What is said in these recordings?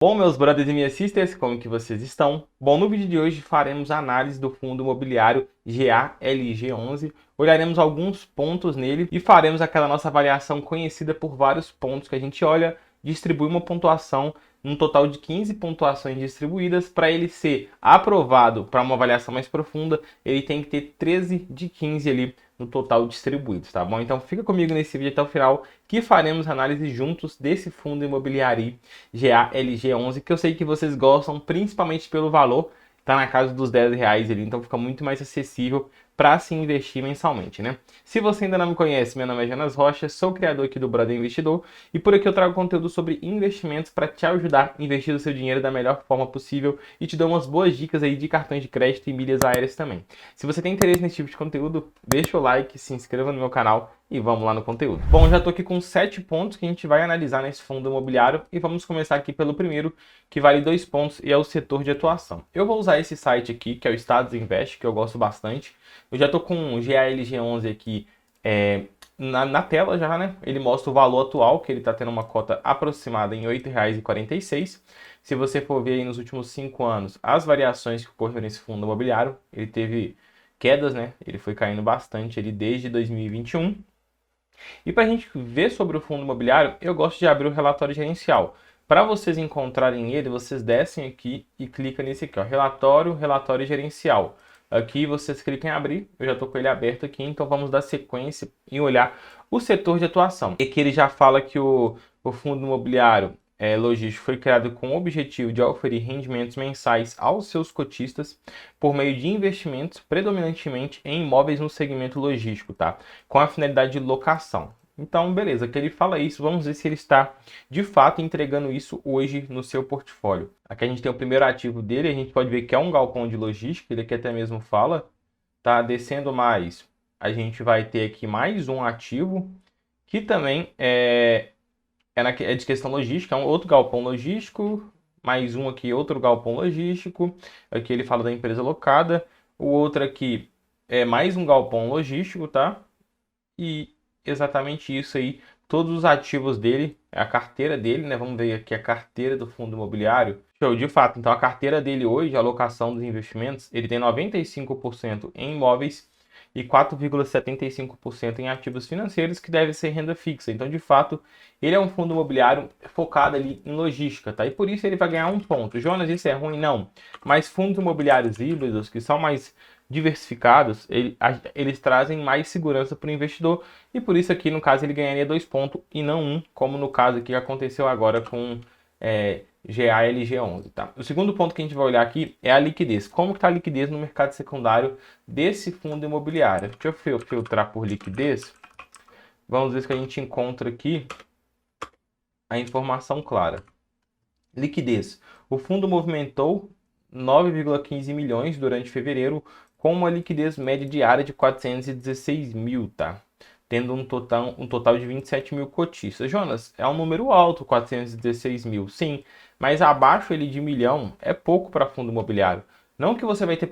Bom, meus brothers e minhas sisters, como que vocês estão? Bom, no vídeo de hoje faremos a análise do fundo imobiliário GALG11, olharemos alguns pontos nele e faremos aquela nossa avaliação conhecida por vários pontos que a gente olha, distribui uma pontuação, um total de 15 pontuações distribuídas. Para ele ser aprovado para uma avaliação mais profunda, ele tem que ter 13 de 15 ali no total distribuídos, tá bom? Então fica comigo nesse vídeo até o final, que faremos análise juntos desse fundo imobiliário GALG11, que eu sei que vocês gostam, principalmente pelo valor, tá na casa dos R$ 10 ali, então fica muito mais acessível para se investir mensalmente, né? Se você ainda não me conhece, meu nome é Jonas Rocha, sou criador aqui do Brother Investidor e por aqui eu trago conteúdo sobre investimentos para te ajudar a investir o seu dinheiro da melhor forma possível e te dou umas boas dicas aí de cartões de crédito e milhas aéreas também. Se você tem interesse nesse tipo de conteúdo, deixa o like, se inscreva no meu canal e vamos lá no conteúdo. Bom, já estou aqui com 7 pontos que a gente vai analisar nesse fundo imobiliário e vamos começar aqui pelo primeiro, que vale 2 pontos e é o setor de atuação. Eu vou usar esse site aqui, que é o Status Invest, que eu gosto bastante. Eu já estou com o GALG11 aqui na tela já, né? Ele mostra o valor atual, que ele está tendo uma cota aproximada em R$ 8,46. Se você for ver aí nos últimos 5 anos as variações que ocorreram nesse fundo imobiliário, ele teve quedas, né? Ele foi caindo bastante ali desde 2021. E para a gente ver sobre o fundo imobiliário, eu gosto de abrir o relatório gerencial. Para vocês encontrarem ele, vocês descem aqui e clicam nesse aqui, ó, relatório gerencial. Aqui vocês clicam em abrir, eu já estou com ele aberto aqui, então vamos dar sequência e olhar o setor de atuação. E que ele já fala que o fundo imobiliário logístico foi criado com o objetivo de oferir rendimentos mensais aos seus cotistas por meio de investimentos predominantemente em imóveis no segmento logístico, tá? Com a finalidade de locação. Então, beleza, que ele fala isso, vamos ver se ele está de fato entregando isso hoje no seu portfólio. Aqui a gente tem o primeiro ativo dele, a gente pode ver que é um galpão de logística, ele aqui até mesmo fala, tá? Descendo mais, a gente vai ter aqui mais um ativo, que também é de questão logística, é um outro galpão logístico, mais um aqui, outro galpão logístico, aqui ele fala da empresa locada, o outro aqui é mais um galpão logístico, tá? E exatamente isso aí, todos os ativos dele, a carteira dele, né? Vamos ver aqui a carteira do fundo imobiliário. Show, de fato, então a carteira dele hoje, a alocação dos investimentos, ele tem 95% em imóveis e 4,75% em ativos financeiros, que deve ser renda fixa. Então, de fato, ele é um fundo imobiliário focado ali em logística, tá? E por isso ele vai ganhar um ponto. Jonas, isso é ruim? Não. Mas fundos imobiliários híbridos, que são mais diversificados, eles trazem mais segurança para o investidor e por isso aqui no caso ele ganharia 2 pontos e não um, como no caso aqui que aconteceu agora com GALG11, tá? O segundo ponto que a gente vai olhar aqui é a liquidez. Como está a liquidez no mercado secundário desse fundo imobiliário? Deixa eu filtrar por liquidez. Vamos ver se a gente encontra aqui a informação clara. Liquidez. O fundo movimentou 9,15 milhões durante fevereiro, com uma liquidez média diária de 416 mil, tá? Tendo um total de 27 mil cotistas. Jonas, é um número alto, 416 mil, sim, mas abaixo ele de milhão é pouco para fundo imobiliário. Não que você vai ter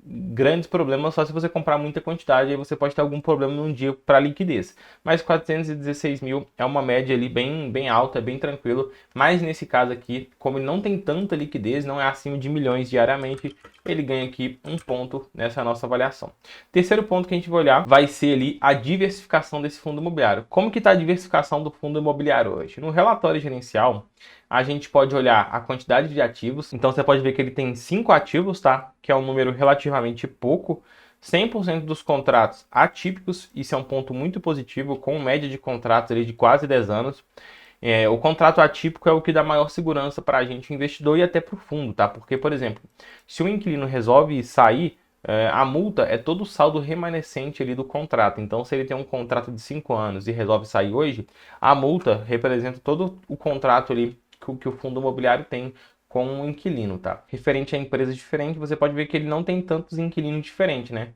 grandes problemas só se você comprar muita quantidade, aí você pode ter algum problema num dia para liquidez. Mas 416 mil é uma média ali bem alta, bem tranquilo. Mas nesse caso aqui, como ele não tem tanta liquidez, não é acima de milhões diariamente, ele ganha aqui um ponto nessa nossa avaliação. Terceiro ponto que a gente vai olhar vai ser ali a diversificação desse fundo imobiliário. Como que está a diversificação do fundo imobiliário hoje? No relatório gerencial, a gente pode olhar a quantidade de ativos. Então você pode ver que ele tem 5 ativos, tá? Que é um número relativamente pouco. 100% dos contratos atípicos, isso é um ponto muito positivo, com média de contratos ali de quase 10 anos. O contrato atípico é o que dá maior segurança para a gente, investidor, e até para o fundo, tá? Porque, por exemplo, se o inquilino resolve sair, a multa é todo o saldo remanescente ali do contrato. Então, se ele tem um contrato de 5 anos e resolve sair hoje, a multa representa todo o contrato ali que o fundo imobiliário tem com o inquilino, tá? Referente a empresas diferentes, você pode ver que ele não tem tantos inquilinos diferentes, né?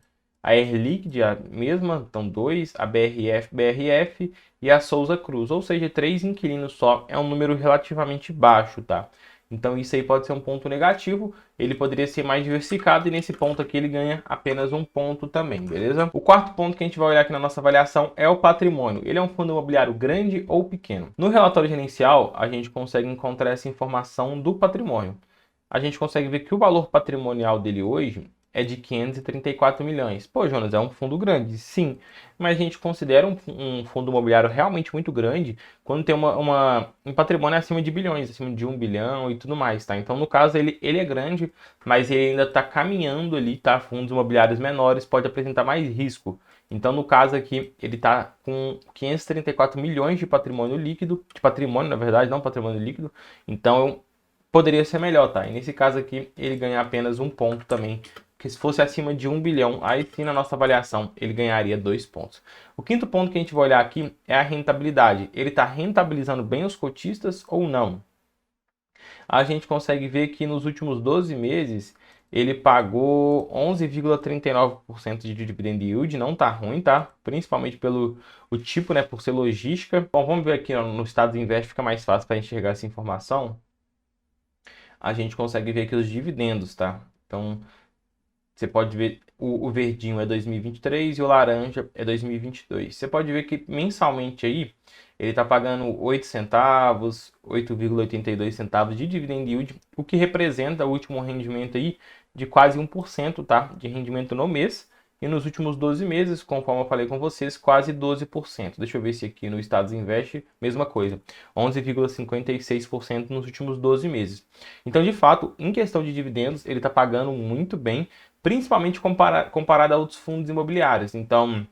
A Air Liquide, a mesma, então 2, a BRF e a Souza Cruz, ou seja, 3 inquilinos só, é um número relativamente baixo, tá? Então isso aí pode ser um ponto negativo, ele poderia ser mais diversificado e nesse ponto aqui ele ganha apenas um ponto também, beleza? O quarto ponto que a gente vai olhar aqui na nossa avaliação é o patrimônio. Ele é um fundo imobiliário grande ou pequeno? No relatório gerencial, a gente consegue encontrar essa informação do patrimônio. A gente consegue ver que o valor patrimonial dele hoje é de 534 milhões. Pô, Jonas, é um fundo grande? Sim, mas a gente considera um fundo imobiliário realmente muito grande quando tem um patrimônio acima de bilhões, acima de 1 bilhão e tudo mais, tá? Então, no caso, ele é grande, mas ele ainda está caminhando ali, tá? Fundos imobiliários menores pode apresentar mais risco. Então, no caso aqui, ele está com 534 milhões de patrimônio líquido, de patrimônio, na verdade, não patrimônio líquido. Então, poderia ser melhor, tá? E nesse caso aqui, ele ganha apenas um ponto também, que se fosse acima de 1 bilhão, aí sim na nossa avaliação ele ganharia 2 pontos. O quinto ponto que a gente vai olhar aqui é a rentabilidade. Ele está rentabilizando bem os cotistas ou não? A gente consegue ver que nos últimos 12 meses ele pagou 11,39% de dividend yield, não tá ruim, tá? Principalmente pelo o tipo, né, por ser logística. Bom, vamos ver aqui no Estados Invest, fica mais fácil para enxergar essa informação. A gente consegue ver aqui os dividendos, tá? Então, você pode ver o verdinho é 2023 e o laranja é 2022. Você pode ver que mensalmente aí ele está pagando 8 centavos, 8,82 centavos de dividend yield, o que representa o último rendimento aí de quase 1%, tá? De rendimento no mês. E nos últimos 12 meses, conforme eu falei com vocês, quase 12%. Deixa eu ver se aqui no Estados Invest, mesma coisa. 11,56% nos últimos 12 meses. Então, de fato, em questão de dividendos, ele está pagando muito bem, principalmente comparado a outros fundos imobiliários. Então,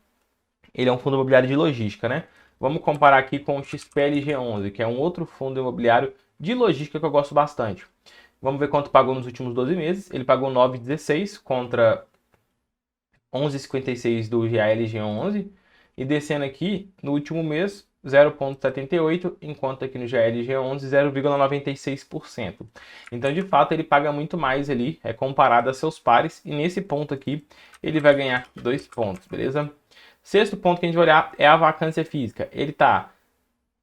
ele é um fundo imobiliário de logística, né? Vamos comparar aqui com o XPLG11, que é um outro fundo imobiliário de logística que eu gosto bastante. Vamos ver quanto pagou nos últimos 12 meses. Ele pagou 9,16 contra 11,56 do GALG11. E descendo aqui, no último mês, 0,78, enquanto aqui no GLG11, 0,96%. Então, de fato, ele paga muito mais ali, comparado a seus pares, e nesse ponto aqui, ele vai ganhar 2 pontos, beleza? Sexto ponto que a gente vai olhar é a vacância física. Ele está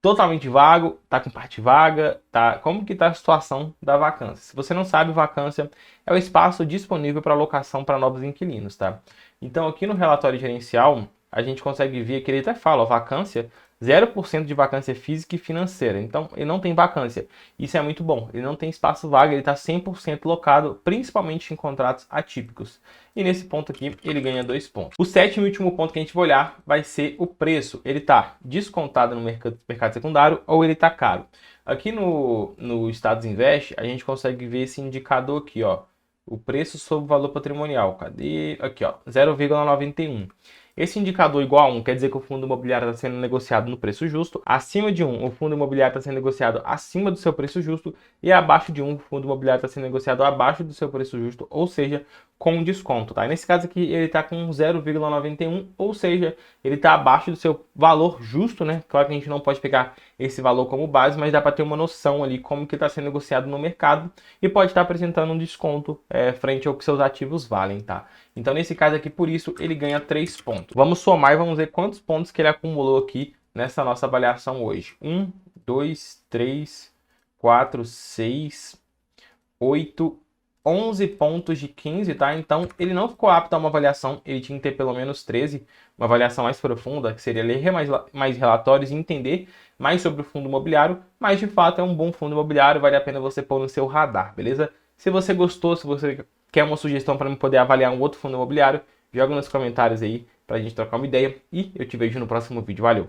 totalmente vago, tá com parte vaga, tá? Como que tá a situação da vacância? Se você não sabe, vacância é o espaço disponível para locação para novos inquilinos, tá? Então, aqui no relatório gerencial, a gente consegue ver que ele até fala, ó, vacância, 0% de vacância física e financeira. Então, ele não tem vacância. Isso é muito bom. Ele não tem espaço vago, ele está 100% locado, principalmente em contratos atípicos. E nesse ponto aqui, ele ganha 2 pontos. O sétimo e último ponto que a gente vai olhar vai ser o preço. Ele está descontado no mercado secundário ou ele está caro? Aqui no Estados Invest, a gente consegue ver esse indicador aqui, ó. O preço sobre o valor patrimonial. Cadê? Aqui, ó, 0,91. Esse indicador igual a 1 quer dizer que o fundo imobiliário está sendo negociado no preço justo. Acima de 1, o fundo imobiliário está sendo negociado acima do seu preço justo. E abaixo de 1, o fundo imobiliário está sendo negociado abaixo do seu preço justo, ou seja, com desconto, tá? E nesse caso aqui, ele está com 0,91, ou seja, ele está abaixo do seu valor justo, né? Claro que a gente não pode pegar esse valor como base, mas dá para ter uma noção ali como que está sendo negociado no mercado e pode estar apresentando um desconto frente ao que seus ativos valem, tá? Então, nesse caso aqui, por isso, ele ganha 3 pontos. Vamos somar e vamos ver quantos pontos que ele acumulou aqui nessa nossa avaliação hoje. 1, 2, 3, 4, 6, 8, 11 pontos de 15, tá? Então, ele não ficou apto a uma avaliação, ele tinha que ter pelo menos 13, uma avaliação mais profunda, que seria ler mais relatórios e entender mais sobre o fundo imobiliário, mas de fato é um bom fundo imobiliário, vale a pena você pôr no seu radar, beleza? Se você gostou, se você quer uma sugestão para eu poder avaliar um outro fundo imobiliário, joga nos comentários aí pra gente trocar uma ideia e eu te vejo no próximo vídeo. Valeu!